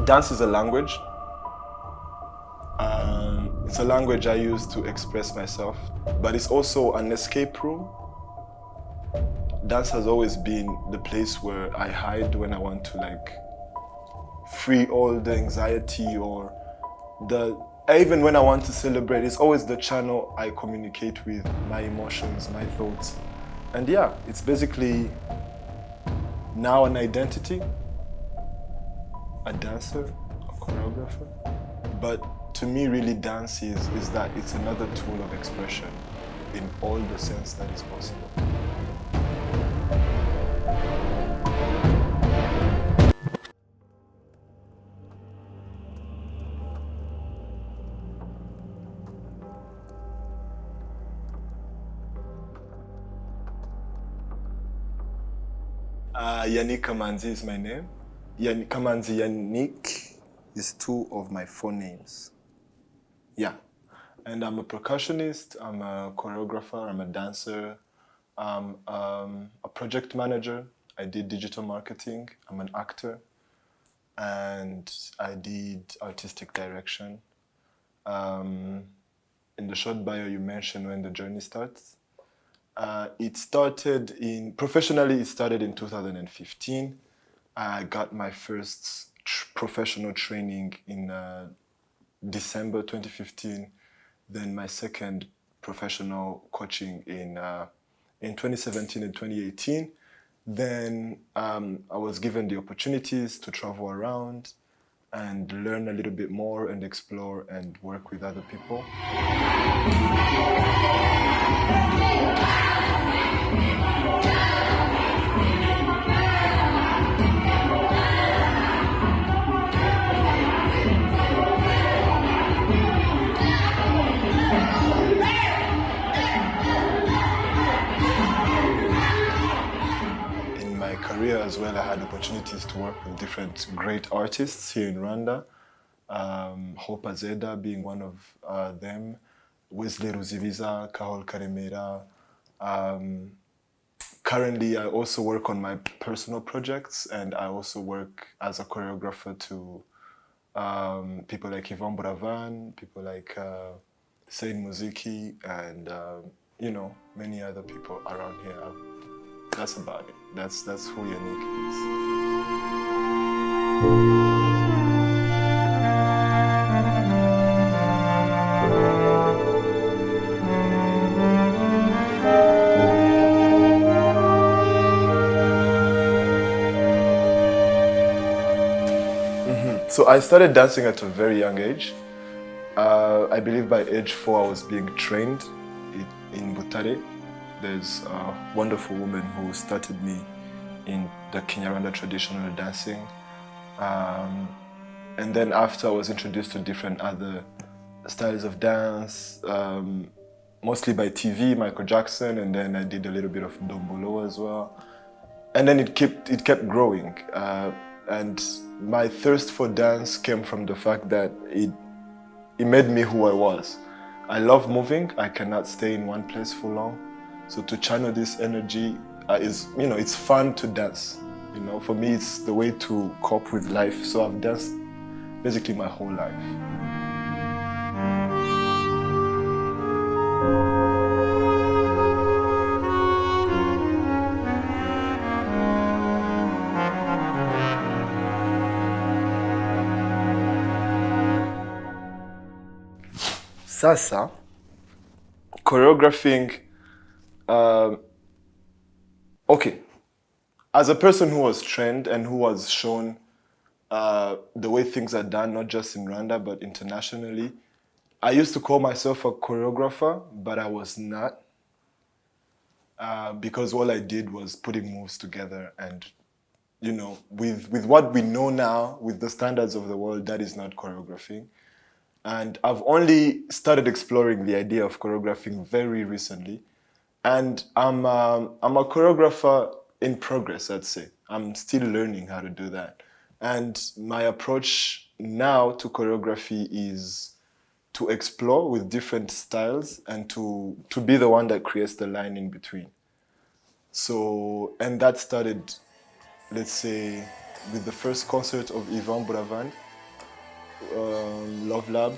Dance is a language. It's a language I use to express myself, but it's also an escape room. Dance has always been the place where I hide when I want to free all the anxiety or even when I want to celebrate. It's always the channel I communicate with my emotions, my thoughts. And yeah, it's basically now an identity, a dancer, a choreographer. But to me, really, dance is that it's another tool of expression in all the sense that is possible. Yannick Kamanzi is my name. Yannick Kamanzi, Yannick is two of my names. Yeah. And I'm a percussionist, I'm a choreographer, I'm a dancer, I'm a project manager. I did digital marketing, I'm an actor, and I did artistic direction. In the short bio you mentioned when the journey starts. Professionally, it started in 2015. I got my first professional training in December 2015. Then my second professional coaching in 2017 and 2018. Then I was given the opportunities to travel around and learn a little bit more and explore and work with other people. Career as well, I had opportunities to work with different great artists here in Rwanda. Hope Azeda being one of them, Wesley Ruzibiza, Kahol Karemera. Currently, I also work on my personal projects, and I also work as a choreographer to people like Yvonne Buravan, people like Sain Muziki, and many other people around here. That's about it. That's who Yannick is. So I started dancing at a very young age. I believe by age 4 I was being trained in Butare. There's a wonderful woman who started me in the Kinyarwanda traditional dancing. And then after I was introduced to different other styles of dance, mostly by TV, Michael Jackson, and then I did a little bit of Dombolo as well. And then it kept growing. And my thirst for dance came from the fact that it made me who I was. I love moving, I cannot stay in one place for long. So to channel this energy it's fun to dance. For me, it's the way to cope with life. So I've danced basically my whole life. Sasa, choreographing. Okay, as a person who was trained and who was shown the way things are done, not just in Rwanda, but internationally, I used to call myself a choreographer, but I was not. Because all I did was putting moves together and, with what we know now, with the standards of the world, that is not choreographing. And I've only started exploring the idea of choreographing very recently. And I'm a choreographer in progress, I'd say. I'm still learning how to do that. And my approach now to choreography is to explore with different styles and to be the one that creates the line in between. So, and that started, let's say, with the first concert of Yvonne Buravan Love Lab.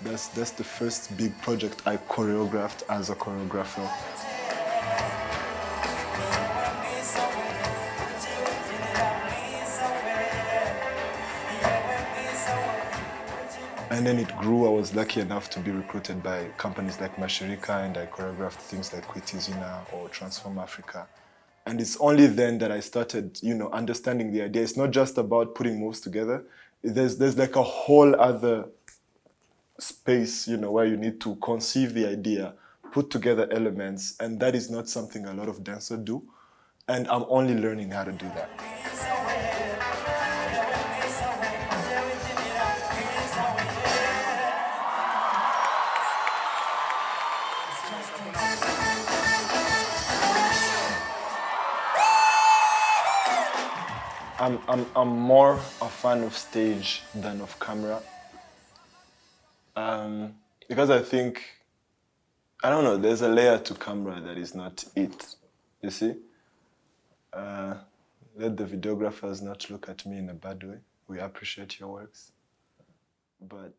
That's the first big project I choreographed as a choreographer. And then it grew. I was lucky enough to be recruited by companies like Mashirika, and I choreographed things like Kwitizina or Transform Africa. And it's only then that I started, understanding the idea. It's not just about putting moves together. There's like a whole other space, where you need to conceive the idea, put together elements, and that is not something a lot of dancers do. And I'm only learning how to do that. I'm more a fan of stage than of camera. Because I think, I don't know, there's a layer to camera that is not it, you see? Let the videographers not look at me in a bad way. We appreciate your works. But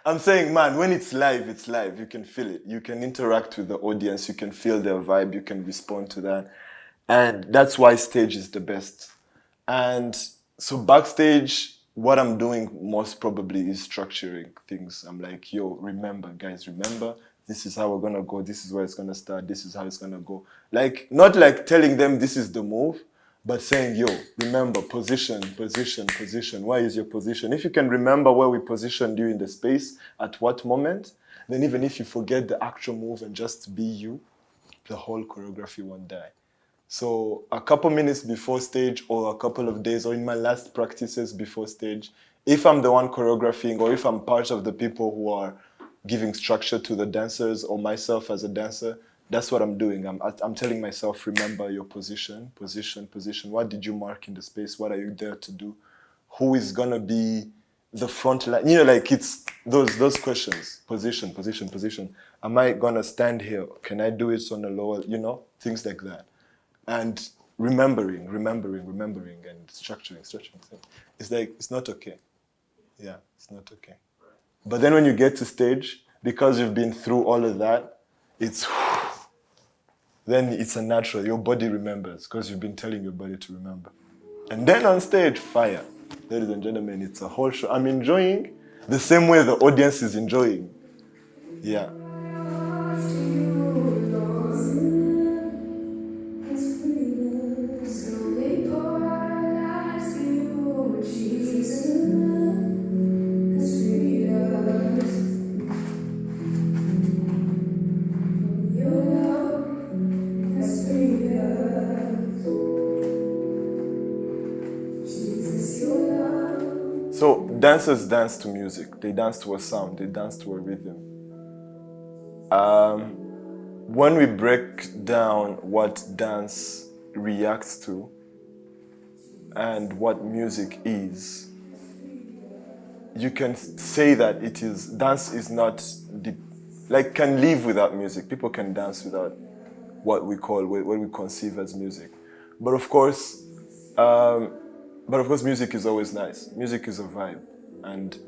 I'm saying, man, when it's live, it's live. You can feel it. You can interact with the audience. You can feel their vibe. You can respond to that. And that's why stage is the best. And so backstage, what I'm doing most probably is structuring things. I'm like, yo, remember, guys, remember, this is how we're going to go. This is where it's going to start. This is how it's going to go. Like, not like telling them this is the move, but saying, yo, remember, position, position, position. Why is your position? If you can remember where we positioned you in the space, at what moment, then even if you forget the actual move and just be you, the whole choreography won't die. So a couple minutes before stage or a couple of days or in my last practices before stage, if I'm the one choreographing or if I'm part of the people who are giving structure to the dancers or myself as a dancer, that's what I'm doing. I'm telling myself, remember your position, position, position. What did you mark in the space? What are you there to do? Who is going to be the front line? Like it's those questions. Position, position, position. Am I going to stand here? Can I do it on a lower, things like that. And remembering, and structuring. It's like, it's not okay. Yeah, it's not okay. But then when you get to stage, because you've been through all of that, then it's a natural. Your body remembers because you've been telling your body to remember. And then on stage, fire. Ladies and gentlemen, it's a whole show. I'm enjoying the same way the audience is enjoying. Yeah. So dancers dance to music. They dance to a sound. They dance to a rhythm. When we break down what dance reacts to and what music is, you can say that dance is not, can live without music. People can dance without what we conceive as music. But of course, music is always nice. Music is a vibe, and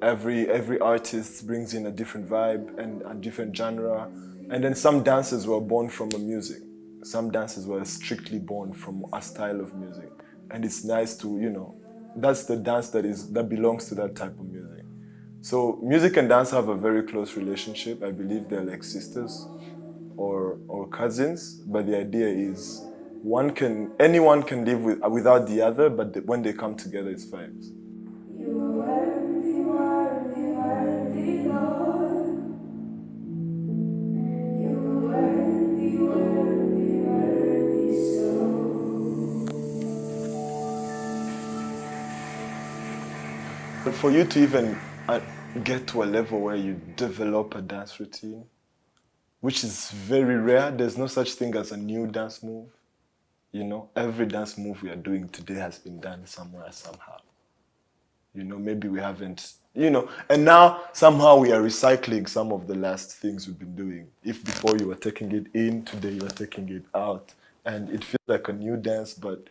every artist brings in a different vibe and a different genre. And then some dances were born from a music. Some dances were strictly born from a style of music. And it's nice to, that's the dance that belongs to that type of music. So music and dance have a very close relationship. I believe they're like sisters or cousins, but the idea is anyone can live without the other, but when they come together, it's vibes. You are worthy, worthy, worthy, Lord. You are worthy, worthy, worthy, so. But for you to even get to a level where you develop a dance routine, which is very rare, there's no such thing as a new dance move. Every dance move we are doing today has been done somewhere, somehow. Maybe we haven't, and now somehow we are recycling some of the last things we've been doing. If before you were taking it in, today you are taking it out. And it feels like a new dance, but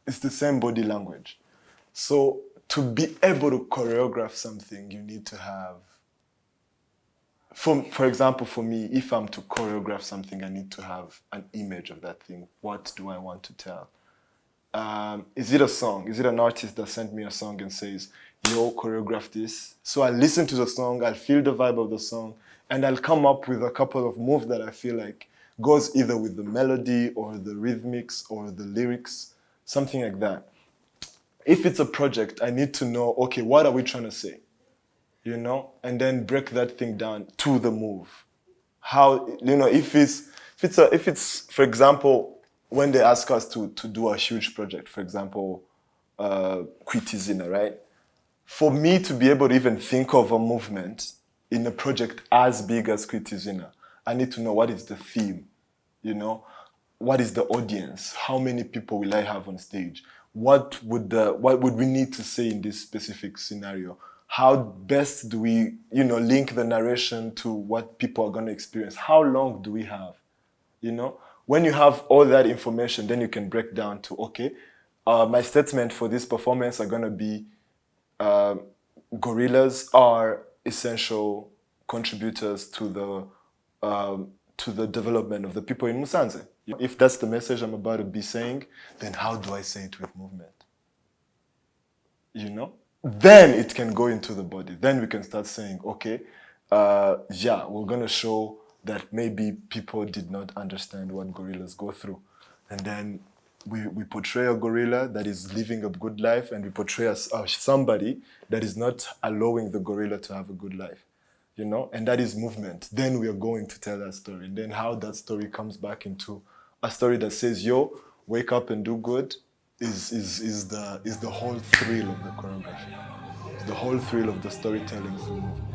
it's the same body language. So to be able to choreograph something, you need to have, for example, for me, if I'm to choreograph something, I need to have an image of that thing. What do I want to tell? Is it a song? Is it an artist that sent me a song and says, yo, choreograph this? So I listen to the song, I'll feel the vibe of the song, and I'll come up with a couple of moves that I feel like goes either with the melody or the rhythmics or the lyrics, something like that. If it's a project, I need to know, okay, what are we trying to say? You know, and then break that thing down to the move. How, you know, if it's, for example, when they ask us to do a huge project, for example, Kwitizina, right? For me to be able to even think of a movement in a project as big as Kwitizina, I need to know what is the theme, you know? What is the audience? How many people will I have on stage? What would we need to say in this specific scenario? How best do we, you know, link the narration to what people are going to experience? How long do we have? You know, when you have all that information, then you can break down to, okay, my statement for this performance are going to be gorillas are essential contributors to the development of the people in Musanze. If that's the message I'm about to be saying, then how do I say it with movement? You know? Then it can go into the body. Then we can start saying, okay, yeah, we're going to show that maybe people did not understand what gorillas go through. And then we portray a gorilla that is living a good life, and we portray somebody that is not allowing the gorilla to have a good life. You know, and that is movement. Then we are going to tell that story. And then how that story comes back into a story that says, yo, wake up and do good, is the whole thrill of the choreography. It's the whole thrill of the storytelling through movement.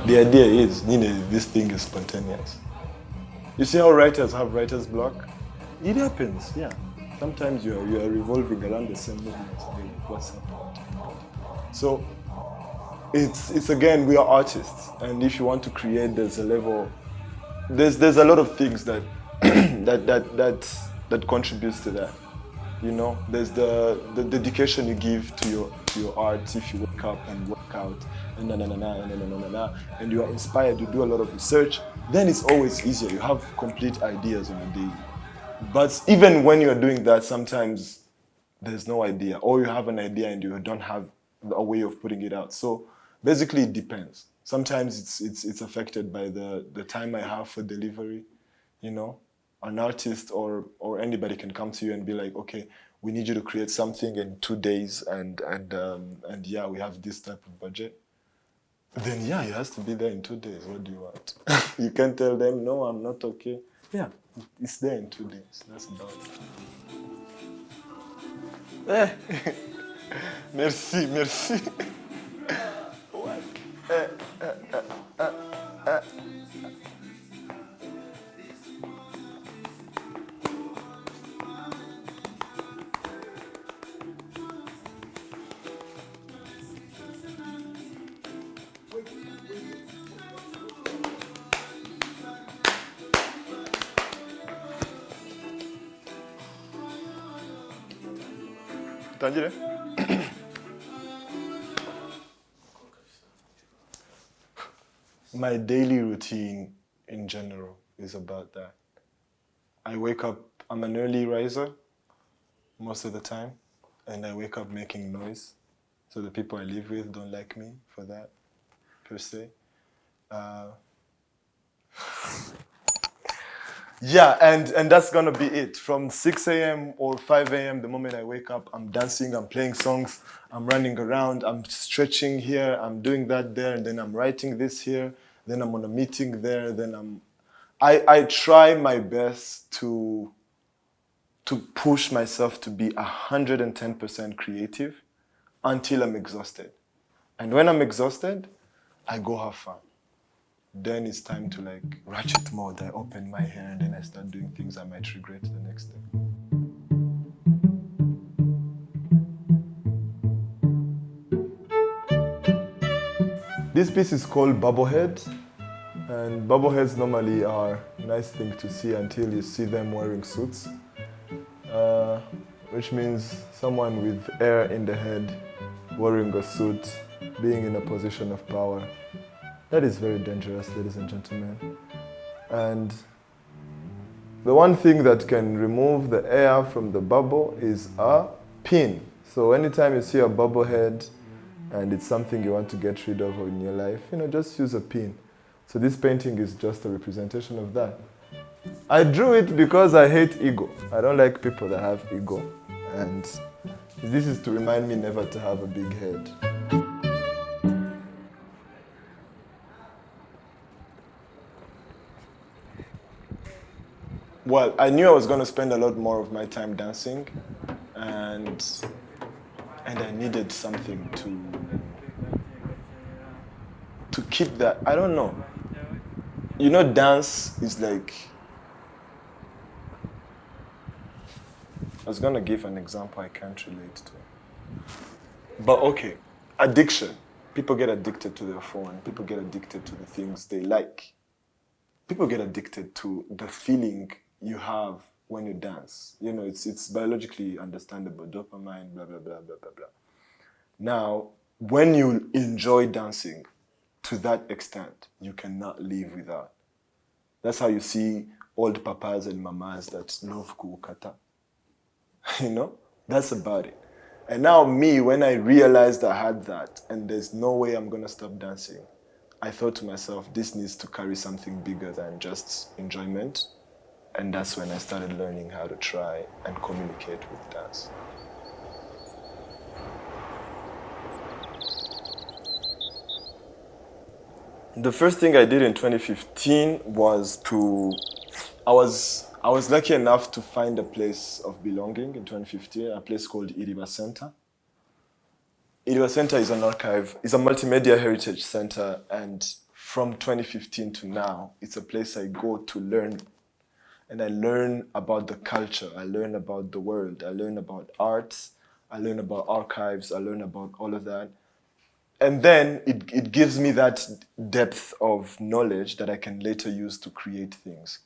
The idea is, you know, this thing is spontaneous. You see how writers have writer's block? It happens, yeah. Sometimes you are revolving around the same movements. What's happening? So it's again, we are artists, and if you want to create, there's a level. There's a lot of things that that contributes to that. You know, there's the dedication you give to your art. If you wake up and work out and and you are inspired, you do a lot of research, then it's always easier. You have complete ideas on a daily. But even when you're doing that, sometimes there's no idea, or you have an idea and you don't have a way of putting it out. So basically, it depends. Sometimes it's affected by the time I have for delivery. You know, an artist or anybody can come to you and be like, okay, we need you to create something in 2 days, and yeah, we have this type of budget. Then yeah, it has to be there in 2 days. What do you want? You can't tell them, no, I'm not okay. Yeah, it's there in 2 days. That's about it. Merci, merci. What? Tangire? My daily routine in general is about that. I wake up, I'm an early riser most of the time, and I wake up making noise. So the people I live with don't like me for that, per se. Yeah, and that's gonna be it. From 6 a.m. or 5 a.m., the moment I wake up, I'm dancing, I'm playing songs, I'm running around, I'm stretching here, I'm doing that there, and then I'm writing this here, then I'm on a meeting there, then I try my best to push myself to be 110% creative until I'm exhausted. And when I'm exhausted, I go have fun. Then it's time to like ratchet mode. I open my hair and then I start doing things I might regret the next day. This piece is called Bubblehead, and bubbleheads normally are a nice thing to see until you see them wearing suits, which means someone with air in the head, wearing a suit, being in a position of power. That is very dangerous, ladies and gentlemen. And the one thing that can remove the air from the bubble is a pin. So anytime you see a bubblehead and it's something you want to get rid of in your life, just use a pin. So this painting is just a representation of that. I drew it because I hate ego. I don't like people that have ego. And this is to remind me never to have a big head. Well, I knew I was going to spend a lot more of my time dancing, and I needed something to keep that. I don't know. Dance is like, I was going to give an example I can't relate to. But okay, addiction. People get addicted to their phone. People get addicted to the things they like. People get addicted to the feeling you have when you dance. It's biologically understandable. Dopamine, blah, blah, blah, blah, blah, blah. Now, when you enjoy dancing to that extent, you cannot live without. That's how you see old papas and mamas that love kuukata. That's about it. And now me, when I realized I had that and there's no way I'm going to stop dancing, I thought to myself, this needs to carry something bigger than just enjoyment. And that's when I started learning how to try and communicate with dance. The first thing I did in 2015 was I was lucky enough to find a place of belonging in 2015, a place called Iriba Center. Iriba Center is an archive, it's a multimedia heritage center, and from 2015 to now, it's a place I go to learn. And I learn about the culture, I learn about the world, I learn about arts, I learn about archives, I learn about all of that. And then it gives me that depth of knowledge that I can later use to create things.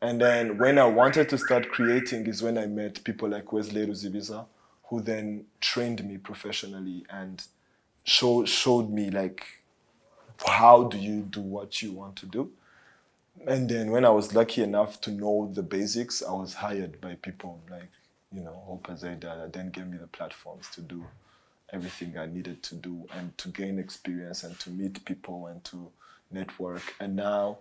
And then when I wanted to start creating is when I met people like Wesley Ruzibiza, who then trained me professionally and showed me like, how do you do what you want to do? And then when I was lucky enough to know the basics, I was hired by people like, Hope Azeda, that then gave me the platforms to do everything I needed to do and to gain experience and to meet people and to network. And now,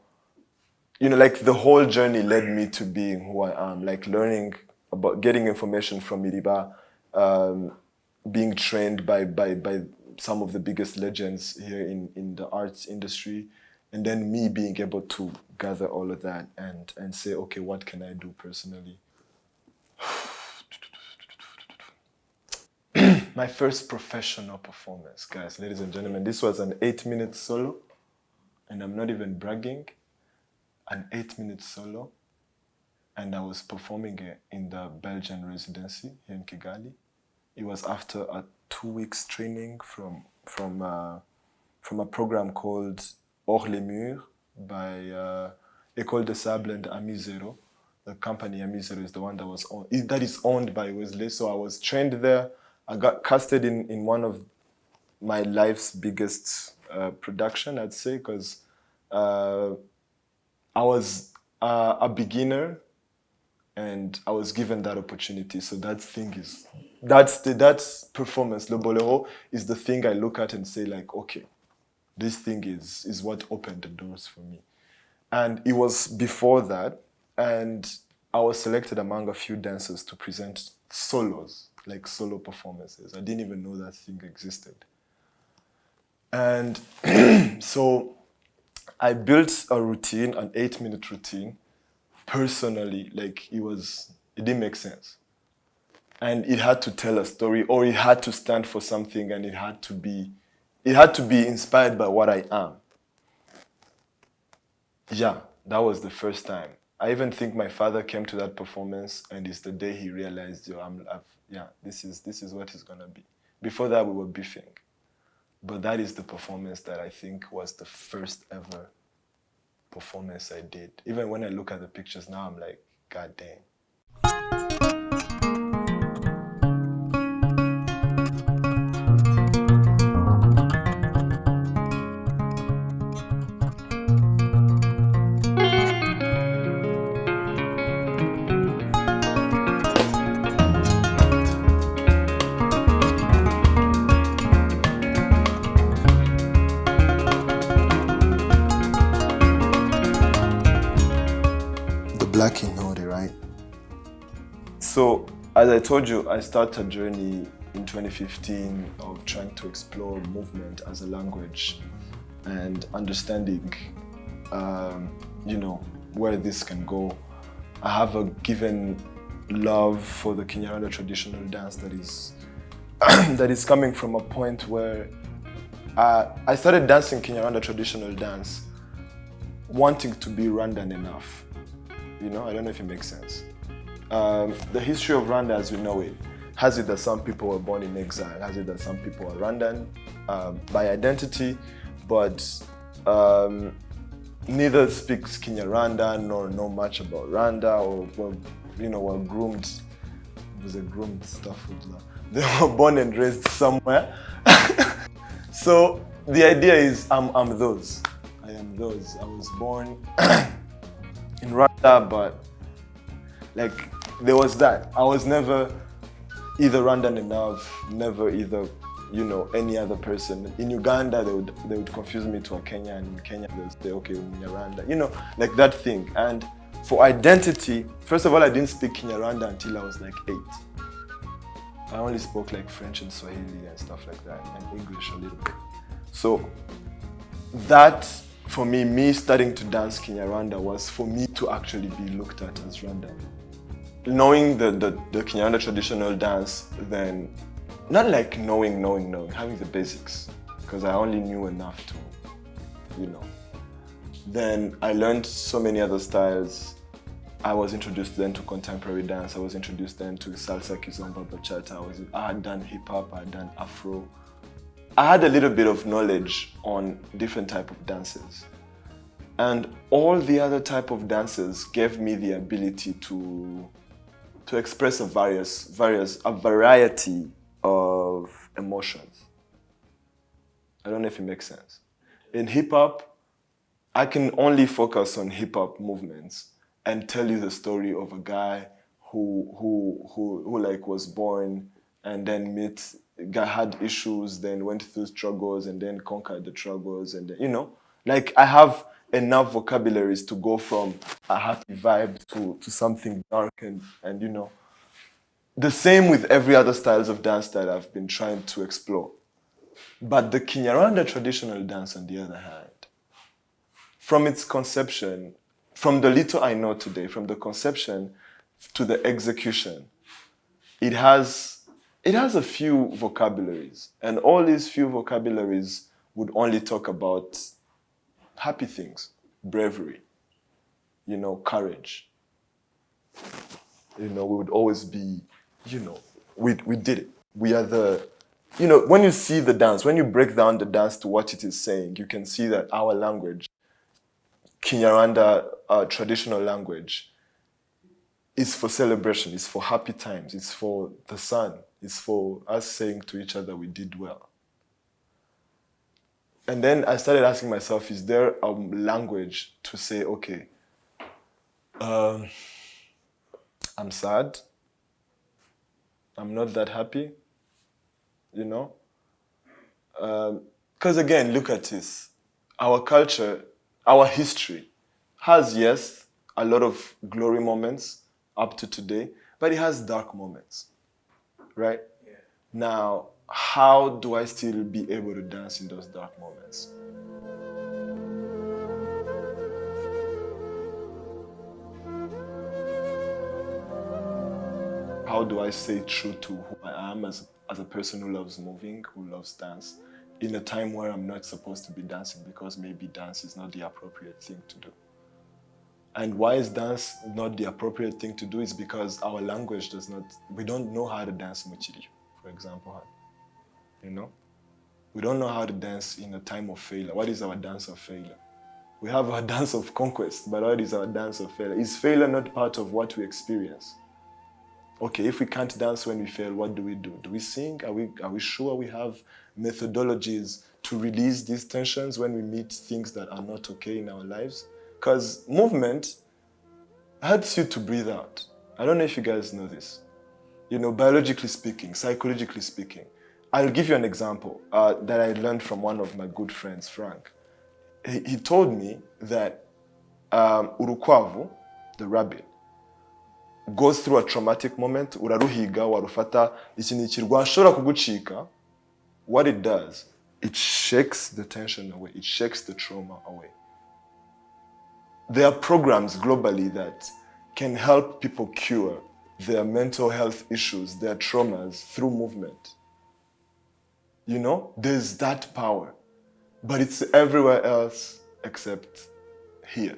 like the whole journey led me to being who I am, like learning about getting information from Iriba, being trained by some of the biggest legends here in the arts industry, and then me being able to gather all of that and say, okay, what can I do personally? My first professional performance, guys, ladies and gentlemen, this was an 8-minute solo, and I'm not even bragging, an 8-minute solo, and I was performing it in the Belgian residency here in Kigali. It was after a 2 weeks training from a program called Hors les Murs by École de Sable and Ami Zero. The company Ami Zero is the one that is owned by Wesley. So I was trained there. I got casted in one of my life's biggest production, I'd say, because I was a beginner and I was given that opportunity. So that's performance, Le Bolero, is the thing I look at and say like, okay, this thing is what opened the doors for me. And it was before that, and I was selected among a few dancers to present solos, like solo performances. I didn't even know that thing existed. And so I built a routine, an 8-minute routine, personally, like it didn't make sense. And it had to tell a story, or it had to stand for something, and it had to be inspired by what I am. Yeah, that was the first time. I even think my father came to that performance, and it's the day he realized, this is what it's gonna be. Before that, we were beefing. But that is the performance that I think was the first ever performance I did. Even when I look at the pictures now, I'm like, God damn. The Black Inor, right? So, as I told you, I started a journey in 2015 of trying to explore movement as a language and understanding, where this can go. I have a given love for the Kinyarwanda traditional dance that is that is coming from a point where I started dancing Kinyarwanda traditional dance, wanting to be Rwandan enough. I don't know if it makes sense. The history of Rwanda as we know it has it that some people were born in exile, has it that some people are Rwandan by identity, but neither speaks Kinyarwanda nor know much about Rwanda or were groomed. It was a groomed stuff with love. They were born and raised somewhere. So the idea is I'm those. I am those. I was born in Rwanda, but there was that. I was never either Rwandan enough, never either, any other person. In Uganda, they would confuse me to a Kenyan, and in Kenya they would say, okay, Kinyarwanda, that thing. And for identity, first of all, I didn't speak Kinyarwanda until I was 8. I only spoke French and Swahili and stuff like that, and English a little bit. So that, for me starting to dance Kinyarwanda was for me to actually be looked at as Rwandan. Knowing the Kinyarwanda traditional dance, then not knowing, having the basics, because I only knew enough to, Then I learned so many other styles. I was introduced then to contemporary dance. I was introduced then to salsa, kizomba, bachata. I had done hip hop. I had done Afro. I had a little bit of knowledge on different type of dances. And all the other type of dances gave me the ability to express a variety of emotions. I don't know if it makes sense. In hip hop, I can only focus on hip hop movements and tell you the story of a guy who was born and then had issues, then went through struggles and then conquered the struggles, and I have enough vocabularies to go from a happy vibe to something dark and the same with every other styles of dance that I've been trying to explore. But the Kinyarwanda traditional dance, on the other hand, from its conception, from the little I know today, from the conception to the execution, it has a few vocabularies, and all these few vocabularies would only talk about happy things, bravery, courage. We would always be, we did it. We are the, when you see the dance, when you break down the dance to what it is saying, you can see that our language, Kinyarwanda traditional language, is for celebration, it's for happy times, it's for the sun, it's for us saying to each other we did well. And then I started asking myself, is there a language to say, okay, I'm sad, I'm not that happy, Because again, look at this. Our culture, our history has, yes, a lot of glory moments up to today, but it has dark moments, right? Yeah. Now, how do I still be able to dance in those dark moments? How do I stay true to who I am as a person who loves moving, who loves dance, in a time where I'm not supposed to be dancing because maybe dance is not the appropriate thing to do? And why is dance not the appropriate thing to do? Is because our language does not, we don't know how to dance Muchiri, for example, We don't know how to dance in a time of failure. What is our dance of failure? We have our dance of conquest, but what is our dance of failure? Is failure not part of what we experience? Okay, if we can't dance when we fail, what do? Do we sing? Are we sure we have methodologies to release these tensions when we meet things that are not okay in our lives? Because movement helps you to breathe out. I don't know if you guys know this. You know, biologically speaking, psychologically speaking. I'll give you an example that I learned from one of my good friends, Frank. He told me that urukwavu, the rabbit, goes through a traumatic moment, uraruhiga, warufata, ikintu rwashobora kugucika. What it does, it shakes the tension away, it shakes the trauma away. There are programs globally that can help people cure their mental health issues, their traumas through movement. You know, there's that power, but it's everywhere else except here.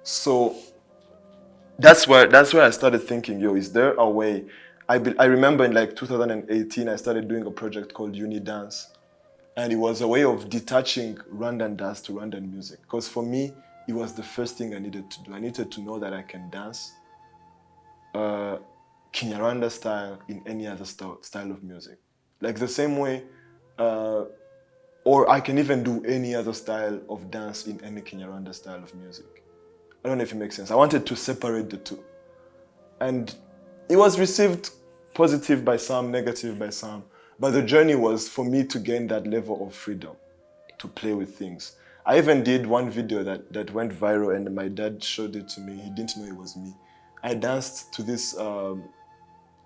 So that's where I started thinking, yo, is there a way? I remember in like 2018, I started doing a project called Uni Dance. And it was a way of detaching Rwandan dance to Rwandan music. Because for me, it was the first thing I needed to do. I needed to know that I can dance Kinyarwanda style in any other style of music. Like the same way, or I can even do any other style of dance in any Kinyarwanda style of music. I don't know if it makes sense. I wanted to separate the two. And it was received positive by some, negative by some. But the journey was for me to gain that level of freedom to play with things. I even did one video that went viral and my dad showed it to me. He didn't know it was me. I danced to this,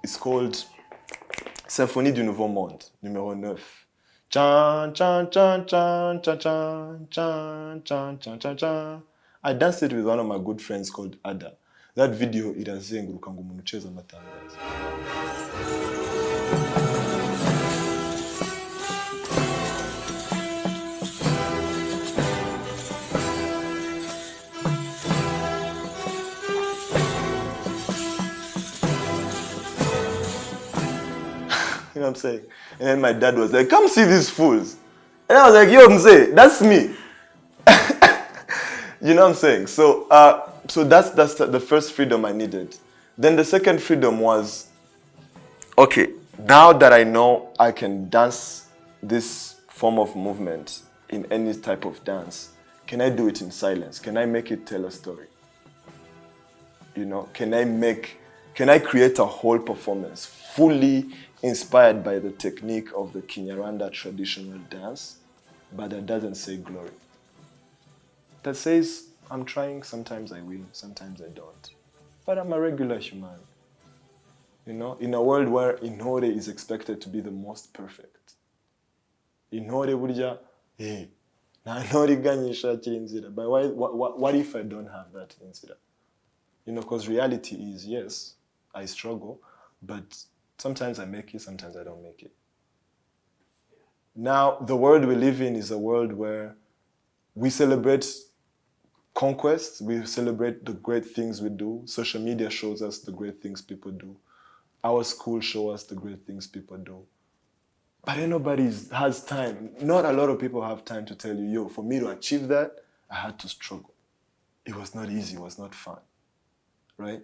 it's called Symphonie du Nouveau Monde, numéro 9. Chan, chan, chan, chan, chan, chan, chan, chan, chan, chan, chan. I danced it with one of my good friends called Ada. That video, irazenguruka ngo umuntu ucheza amatangazo. You know what I'm saying? And then my dad was like, come see these fools. And I was like, yo, Mzee, that's me. You know what I'm saying? So that's the first freedom I needed. Then the second freedom was, okay, now that I know I can dance this form of movement in any type of dance, can I do it in silence? Can I make it tell a story? You know, can I create a whole performance fully inspired by the technique of the Kinyarwanda traditional dance, but that doesn't say glory? That says, I'm trying, sometimes I win, sometimes I don't. But I'm a regular human. You know, in a world where Intore is expected to be the most perfect. Intore burya, hey, na Intore iganyisha kiri inzira. But what if I don't have that inzira? You know, because reality is, yes, I struggle, but sometimes I make it, sometimes I don't make it. Now, the world we live in is a world where we celebrate conquest, we celebrate the great things we do. Social media shows us the great things people do. Our school shows us the great things people do. But nobody has time. Not a lot of people have time to tell you, yo, for me to achieve that, I had to struggle. It was not easy, it was not fun, right?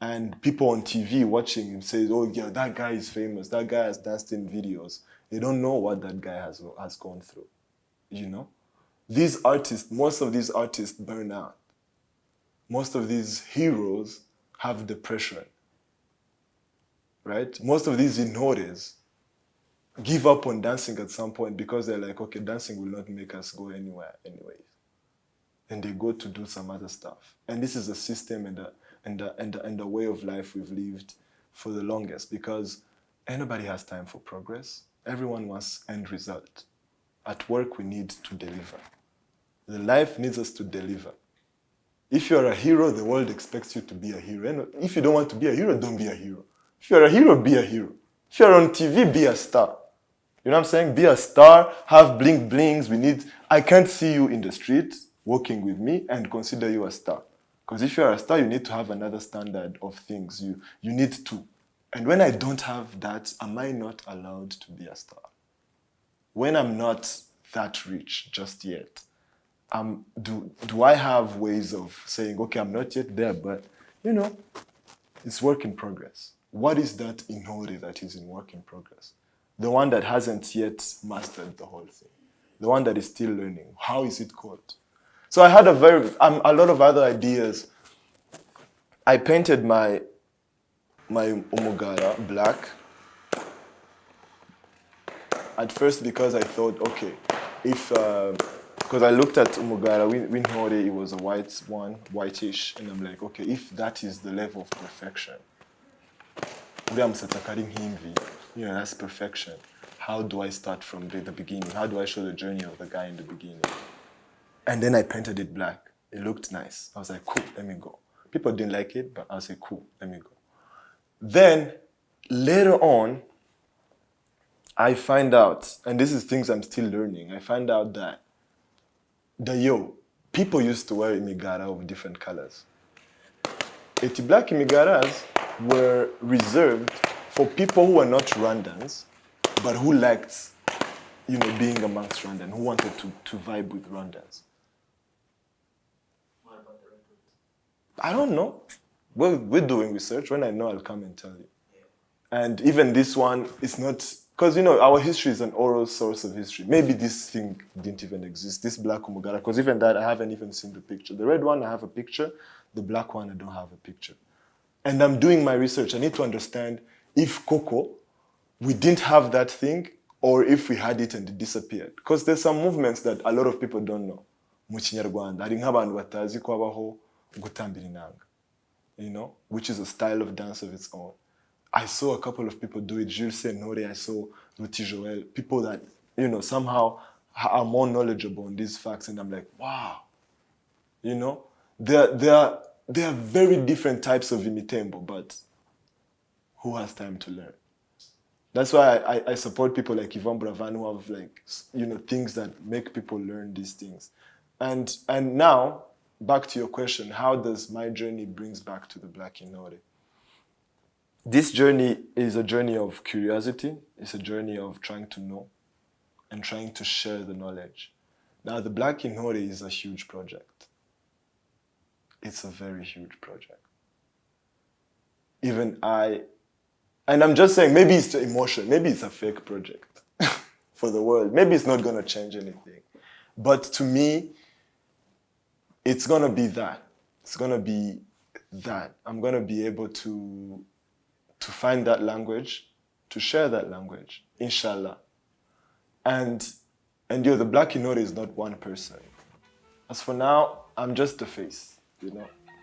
And people on TV watching him say, oh yeah, that guy is famous, that guy has danced in videos. They don't know what that guy has gone through, you know? These artists, most of these artists burn out. Most of these heroes have depression, right? Most of these Intores give up on dancing at some point because they're like, okay, dancing will not make us go anywhere anyways. And they go to do some other stuff. And this is a system and a way of life we've lived for the longest because nobody has time for progress. Everyone wants end result. At work, we need to deliver. The life needs us to deliver. If you're a hero, the world expects you to be a hero. And if you don't want to be a hero, don't be a hero. If you're a hero, be a hero. If you're on TV, be a star. You know what I'm saying? Be a star, have bling blings. I can't see you in the street working with me and consider you a star. Because if you're a star, you need to have another standard of things. You need to. And when I don't have that, am I not allowed to be a star? when I'm not that rich just yet, do I have ways of saying, okay, I'm not yet there, but it's work in progress. What is that Intore that is in work in progress? The one that hasn't yet mastered the whole thing. The one that is still learning. How is it called? So I had a lot of other ideas. I painted my umugara black. At first because I thought, okay, if, because I looked at umugara, Intore, it was a white one, whitish, and I'm like, okay, if that is the level of perfection, that's perfection. How do I start from the beginning? How do I show the journey of the guy in the beginning? And then I painted it black. It looked nice. I was like, cool, let me go. People didn't like it, but I was like, cool, let me go. Then, later on, I find out, and this is things I'm still learning, I find out that people used to wear imigara of different colors. The black imigaras were reserved for people who were not Rwandans, but who liked, being amongst Rwandans, who wanted to vibe with Rwandans. What about the red ones? I don't know. Well, we're doing research. When I know, I'll come and tell you. Yeah. And even this one is not, because our history is an oral source of history. Maybe this thing didn't even exist, this black umugara, because even that, I haven't even seen the picture. The red one, I have a picture. The black one, I don't have a picture. And I'm doing my research. I need to understand if Coco, we didn't have that thing, or if we had it and it disappeared. Because there's some movements that a lot of people don't know. Mu Kinyarwanda, hari nk'abantu batazi ko habaho gutambira inanga, which is a style of dance of its own. I saw a couple of people do it. Jules Sentore, I saw Ruti Joel, people that, somehow are more knowledgeable on these facts. And I'm like, wow. There are very different types of imitembo, but who has time to learn? That's why I support people like Yvonne Bravan who have things that make people learn these things. And now, back to your question, how does my journey brings back to the Black Inor? This journey is a journey of curiosity. It's a journey of trying to know and trying to share the knowledge. Now, the Black Inor is a huge project. It's a very huge project. And I'm just saying, maybe it's the emotion, maybe it's a fake project for the world. Maybe it's not going to change anything. But to me, it's going to be that. It's going to be that. I'm going to be able to find that language, to share that language, inshallah. And the Black Inor is not one person. As for now, I'm just the face,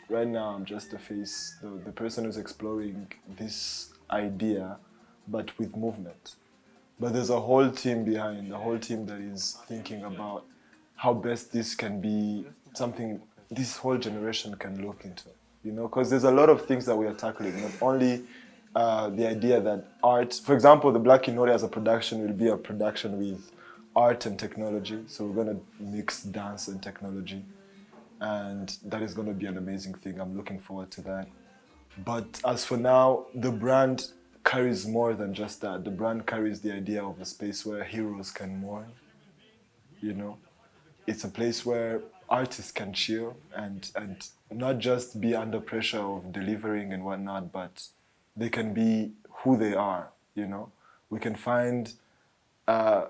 Right now, I'm just the face, the person who's exploring this idea, but with movement. But there's a whole team behind, a whole team that is thinking about how best this can be something this whole generation can look into, because there's a lot of things that we are tackling, not only the idea that art, for example, the Black Inor as a production will be a production with art and technology. So we're going to mix dance and technology. And that is going to be an amazing thing. I'm looking forward to that. But as for now, the brand carries more than just that. The brand carries the idea of a space where heroes can mourn, It's a place where artists can chill and not just be under pressure of delivering and whatnot, but they can be who they are, We can find, I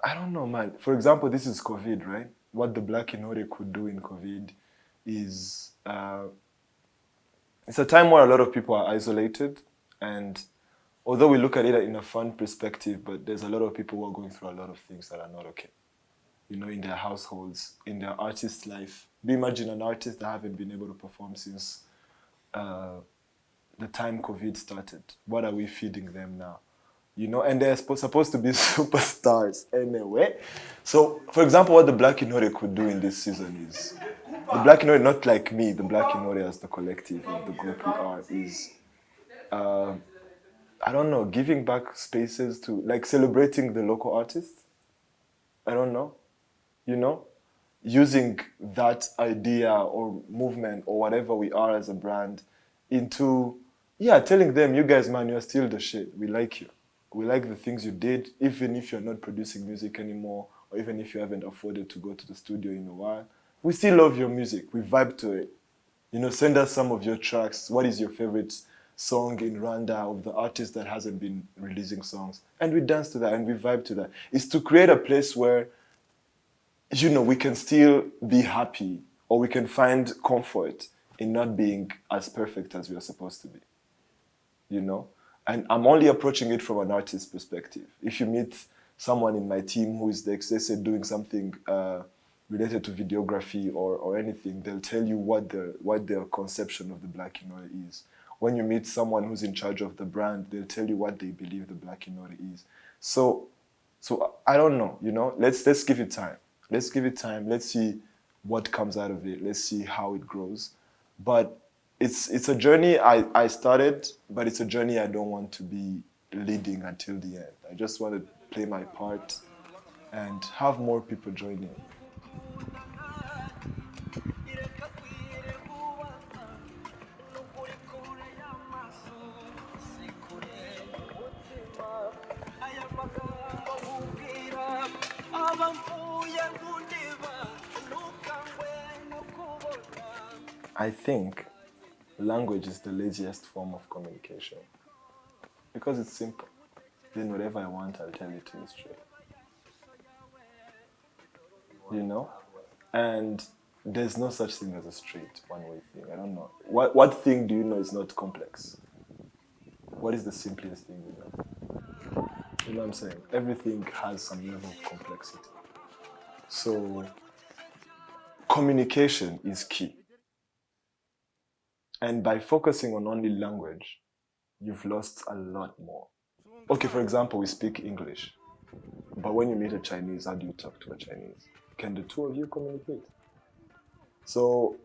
don't know, man. For example, this is COVID, right? What the Black Inor could do in COVID is, it's a time where a lot of people are isolated, and although we look at it in a fun perspective, but there's a lot of people who are going through a lot of things that are not okay, in their households, in their artist life. Imagine an artist that haven't been able to perform since the time COVID started. What are we feeding them now? And they're supposed to be superstars anyway. So, for example, what the Black Inor could do in this season is, the Black Inor, not like me, the Black Inor as the collective of the group we are, is, I don't know, giving back spaces to, celebrating the local artists. I don't know, using that idea or movement or whatever we are as a brand into, telling them, you guys, man, you're still the shit. We like you. We like the things you did, even if you're not producing music anymore, or even if you haven't afforded to go to the studio in a while. We still love your music. We vibe to it. You know, send us some of your tracks. What is your favorite song in Rwanda of the artist that hasn't been releasing songs? And we dance to that and we vibe to that. It's to create a place where, you know, we can still be happy or we can find comfort in not being as perfect as we are supposed to be. You know? And I'm only approaching it from an artist's perspective. If you meet someone in my team who is, like, let's say, doing something related to videography or anything, they'll tell you what their conception of the Black Inor is. When you meet someone who's in charge of the brand, they'll tell you what they believe the Black Inor is. So I don't know, you know, let's give it time. Let's give it time. Let's see what comes out of it. Let's see how it grows. But it's a journey I started, but it's a journey I don't want to be leading until the end. I just want to play my part and have more people join in. I think language is the laziest form of communication because it's simple. Then whatever I want, I'll tell it to you straight. You know? And there's no such thing as a straight one-way thing. I don't know. What thing do you know is not complex? What is the simplest thing you know? You know what I'm saying? Everything has some level of complexity. So communication is key. And by focusing on only language, you've lost a lot more. Okay, for example, we speak English. But when you meet a Chinese, how do you talk to a Chinese? Can the two of you communicate? So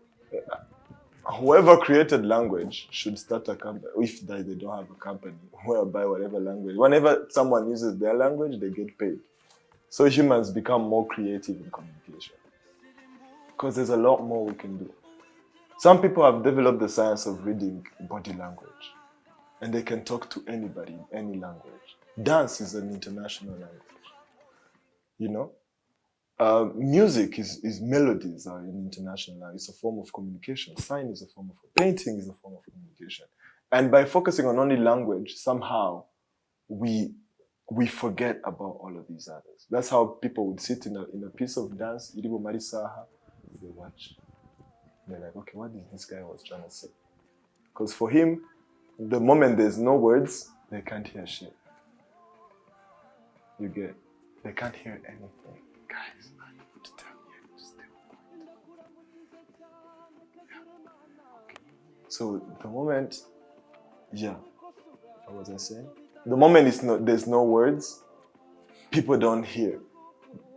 whoever created language should start a company, if they don't have a company, whereby whatever language, whenever someone uses their language, they get paid. So humans become more creative in communication. Because there's a lot more we can do. Some people have developed the science of reading body language. And they can talk to anybody in any language. Dance is an international language. You know? Music is melodies are an international language. It's a form of communication. Sign is a form of painting is a form of communication. And by focusing on only language, somehow we forget about all of these others. That's how people would sit in a piece of dance, Iribo Marisaha, they watch. They're like, okay, what is this guy was trying to say? Because for him, the moment there's no words, they can't hear shit. You get? They can't hear anything. Guys, I need to tell you to stay quiet. Yeah. Okay. So the moment, yeah, what was I saying? The moment there's no words, people don't hear.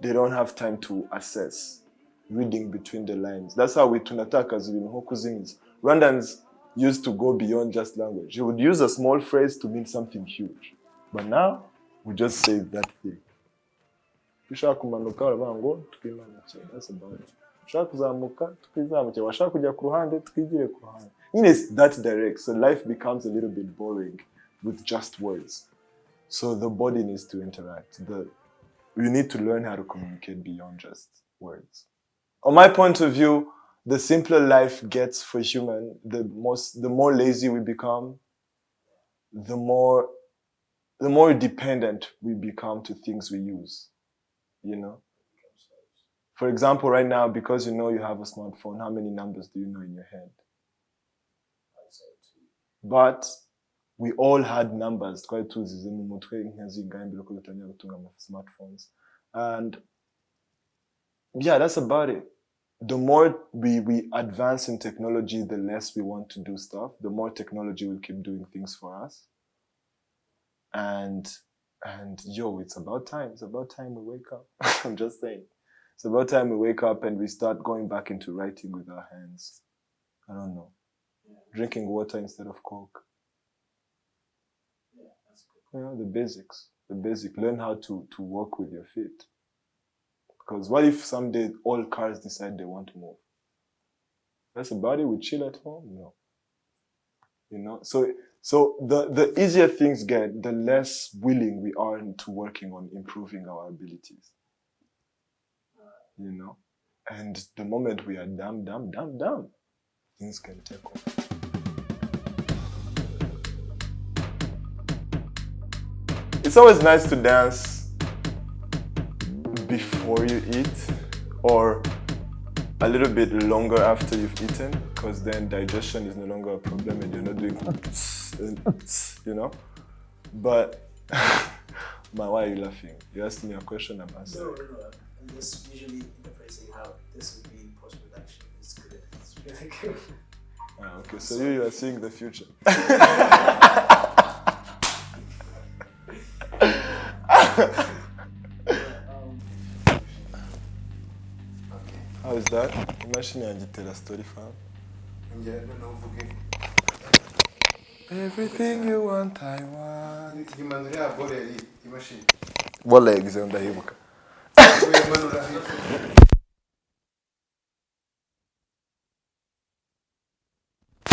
They don't have time to assess. Reading between the lines. That's how we tunataka zibintu. Rwandans used to go beyond just language. You would use a small phrase to mean something huge. But now, we just say that thing. That's about it. It's that direct, so life becomes a little bit boring with just words. So the body needs to interact. We need to learn how to communicate beyond just words. On my point of view, the simpler life gets for human, the more lazy we become, the more dependent we become to things we use, you know? For example, right now, because you know you have a smartphone, how many numbers do you know in your head? But we all had numbers. Smartphones. And yeah, that's about it. The more we advance in technology, the less we want to do stuff. The more technology will keep doing things for us. And yo, it's about time. It's about time we wake up. I'm just saying. It's about time we wake up and we start going back into writing with our hands. I don't know. Yeah. Drinking water instead of Coke. Yeah, that's good. You know, the basics. The basic. Learn how to walk with your feet. Because what if someday all cars decide they want to move? That's about it. We chill at home? No. You know? So So the easier things get, the less willing we are to working on improving our abilities. You know? And the moment we are down, things can take off. It's always nice to dance before you eat or a little bit longer after you've eaten, because then digestion is no longer a problem and you're not doing you know? But why are you laughing? You asked me a question, I'm answering. No. I'm just usually interpreting how this would be in post-production. It's good. It's really good. Okay, so you are seeing the future. How is that? Imagine I did tell a story, fam. Yeah, no, forgive. Everything you want, I want. Imagine What legs on the hibuka?